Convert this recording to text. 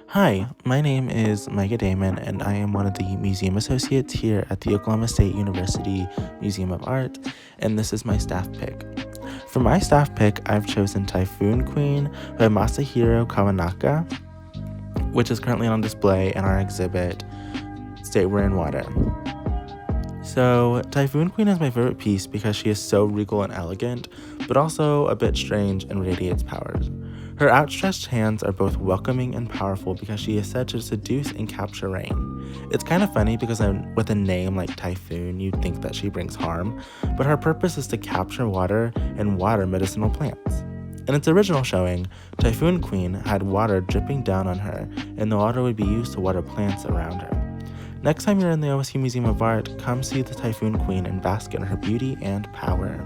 Hi, my name is Micah and I am one of the museum associates here at the Oklahoma State University Museum of Art, and this is my staff pick. For my staff pick, I've chosen Typhoon Queen by Masahiro Kawanaka, which is currently on display in our exhibit, Stay We're in Water. So, Typhoon Queen is my favorite piece because she is so regal and elegant, but also a bit strange and radiates powers. Her outstretched hands are both welcoming and powerful because she is said to seduce and capture rain. It's kind of funny because with a name like Typhoon, you'd think that she brings harm, but her purpose is to capture water and water medicinal plants. In its original showing, Typhoon Queen had water dripping down on her, and the water would be used to water plants around her. Next time you're in the OSU Museum of Art, come see the Typhoon Queen and bask in her beauty and power.